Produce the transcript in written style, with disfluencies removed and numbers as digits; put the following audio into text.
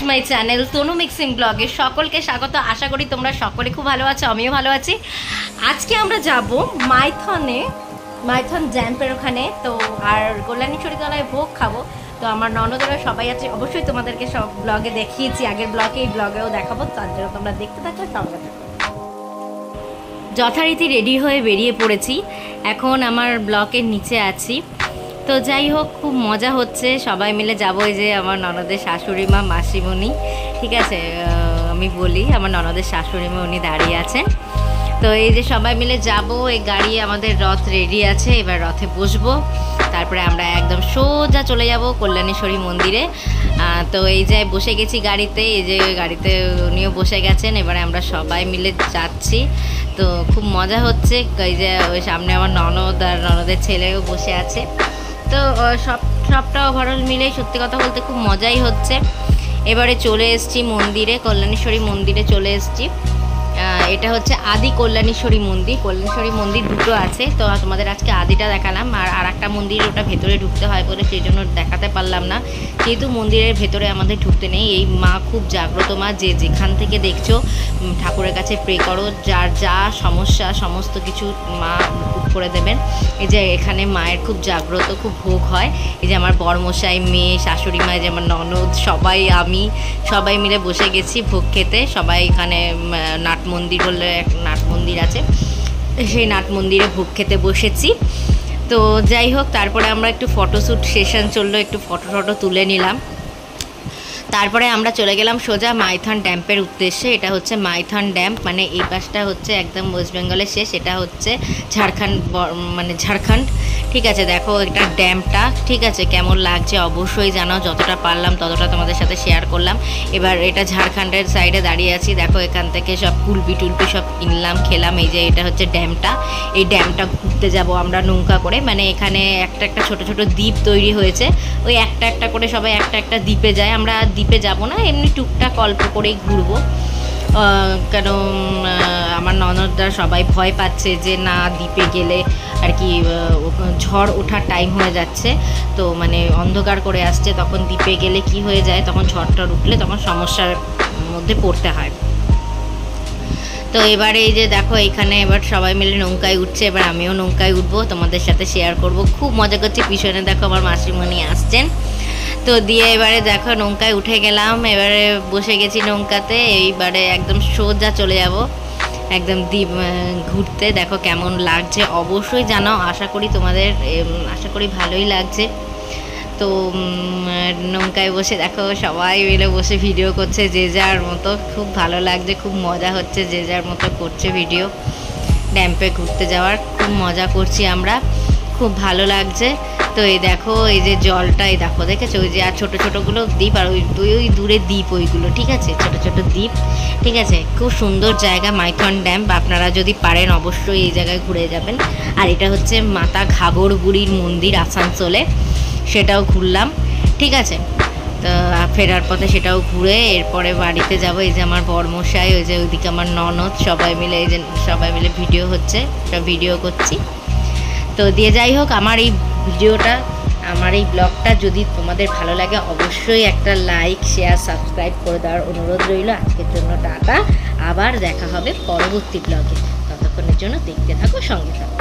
My channel Tanu mixing ব্লগে সকলকে স্বাগত। আশা করি তোমরা সকলে খুব ভালো আছো, আমিও ভালো আছি। আজকে আমরা যাব মাইথন জ্যাম্পের ওখানে, তো আর কল্যাণীশ্বরী তলায় ভোগ খাবো। তো আমার ননদেরা সবাই আছে, অবশ্যই তোমাদেরকে সব ব্লগে দেখিয়েছি, আগের ব্লগে এই ব্লগেও দেখাবো, তার জন্য তোমরা দেখতে থাকো, সঙ্গে থাকো। যথারীতি রেডি হয়ে বেরিয়ে পড়েছি, এখন আমার ব্লকের নিচে আছি। তো যাই হোক, খুব মজা হচ্ছে, সবাই মিলে যাবো। এই যে আমার ননদের শাশুড়ি মা, মাসিমণি, ঠিক আছে, আমি বলি আমার ননদের শাশুড়ি মা, উনি দাঁড়িয়ে আছেন। তো এই যে সবাই মিলে যাব, এই গাড়ি আমাদের রথ রেডি আছে, এবার রথে বসবো, তারপরে আমরা একদম সোজা চলে যাব কল্যাণেশ্বরী মন্দিরে। তো এই যে বসে গেছি গাড়িতে, এই যে গাড়িতে উনিও বসে গেছেন, এবারে আমরা সবাই মিলে যাচ্ছি। তো খুব মজা হচ্ছে, এই যে ওই সামনে আমার ননদ আর ননদের ছেলেও বসে আছে। তো সবটা ওভারঅল মিলেই সত্যি কথা বলতে খুব মজাই হচ্ছে। এবারে চলে এসেছি মন্দিরে, কল্যাণেশ্বরী মন্দিরে চলে এসেছি। এটা হচ্ছে আদি কল্যাণেশ্বরী মন্দির। কল্যাণেশ্বরী মন্দির দুটো আছে, তো তোমাদের আজকে আদিটা দেখালাম, আর একটা মন্দির ওটা ভেতরে ঢুকতে হয় বলে সেই জন্য দেখাতে পারলাম না। যেহেতু মন্দিরের ভেতরে আমাদের ঢুকতে নেই। এই মা খুব জাগ্রত মা, যে যেখান থেকে দেখছো ঠাকুরের কাছে প্রে করো, যার যা সমস্যা সমস্ত কিছু মা করে দেবেন। এই যে এখানে মায়ের খুব জাগ্রত, খুব ভোগ হয়। এই যে আমার বরমশাই, মেয়ে, শাশুড়ি মা, যে আমার ননদ, সবাই মিলে বসে গেছি ভোগ খেতে। সবাই এখানে নাট মন্দির বলে এক নাট মন্দির আছে, সেই নাট মন্দিরে ভোগ খেতে বসেছি। তো যাই হোক, তারপরে আমরা একটু ফটোশ্যুট সেশন চললো, একটু ফটো তুলে নিলাম। তারপরে আমরা চলে গেলাম সোজা মাইথন ড্যাম্পের উদ্দেশ্যে। এটা হচ্ছে মাইথন ড্যাম্প, মানে এই পাশটা হচ্ছে একদম ওয়েস্ট বেঙ্গলের শেষ, এটা হচ্ছে ঝাড়খণ্ড, ঠিক আছে। দেখো এটা ড্যাম্পটা, ঠিক আছে, কেমন লাগছে অবশ্যই জানাও, যতটা পারলাম ততটা তোমাদের সাথে শেয়ার করলাম। এবার এটা ঝাড়খণ্ডের সাইডে দাঁড়িয়ে আছি, দেখো এখান থেকে সব কুলপি সব কিনলাম, খেলাম। এই যে এটা হচ্ছে ড্যামটা, এই ড্যামটা ঘুরতে যাব আমরা নৌকা করে, মানে এখানে একটা ছোট দ্বীপ তৈরি হয়েছে, ওই একটা করে সবাই একটা দ্বীপে যায়। আমরা দ্বীপে যাব না, এমনি টুকটাক অল্প করেই ঘুরবো, কেন আমার ননদরা সবাই ভয় পাচ্ছে যে না দ্বীপে গেলে আর কি ঝড় ওঠার টাইম হয়ে যাচ্ছে, তো মানে অন্ধকার করে আসছে, তখন দ্বীপে গেলে কি হয়ে যায়, তখন ঝড়টা উঠলে তখন সমস্যার মধ্যে পড়তে হয়। তো এবারে এই যে দেখো এখানে এবার সবাই মিলে নৌকায় উঠছে, এবার আমিও নৌকায় উঠবো, তোমাদের সাথে শেয়ার করব। খুব মজা করছি, পিছনে দেখো আমার মাসিমণি আসছেন। তো দিয়ে এবারে দেখো নৌকায় উঠে গেলাম, এবারে বসে গেছি নৌকাতে, এইবারে একদম সোজা চলে যাব একদম দ্বীপ ঘুরতে। দেখো কেমন লাগছে অবশ্যই জানাও, আশা করি ভালোই লাগছে। তো নৌকায় বসে দেখো সবাই মিলে বসে ভিডিও করছে, যে যার মতো, খুব ভালো লাগছে, খুব মজা হচ্ছে, যে যার মতো করছে ভিডিও। ড্যাম্পে ঘুরতে যাওয়ার খুব মজা করছি আমরা, খুব ভালো লাগছে। তো এই দেখো এই যে জলটা, এই দেখো দেখেছো, ওই যে আর ছোটোগুলো দ্বীপ, আর ওই দূরে দ্বীপ, ওইগুলো, ঠিক আছে, ছোট দ্বীপ, ঠিক আছে। খুব সুন্দর জায়গা মাইথন ড্যাম্প, আপনারা যদি পারেন অবশ্যই এই জায়গায় ঘুরে যাবেন। আর এটা হচ্ছে মাতা ঘাগর বুড়ির মন্দির আসানসোলে, সেটাও ঘুরলাম, ঠিক আছে। তো ফেরার পথে সেটাও ঘুরে এরপরে বাড়িতে যাব। এই যে আমার বরমশাই, ওই যে ওইদিকে আমার ননদ, সবাই মিলে ভিডিও হচ্ছে, সব ভিডিও করছি। তো দিয়ে যাই হোক, আমার এই ব্লগটা যদি তোমাদের ভালো লাগে অবশ্যই একটা লাইক, শেয়ার, সাবস্ক্রাইব করে দেওয়ার অনুরোধ রইল। আজকের জন্য টাটা, আবার দেখা হবে পরবর্তী ব্লগে, ততক্ষণের জন্য দেখতে থাকো, সঙ্গে থাকো।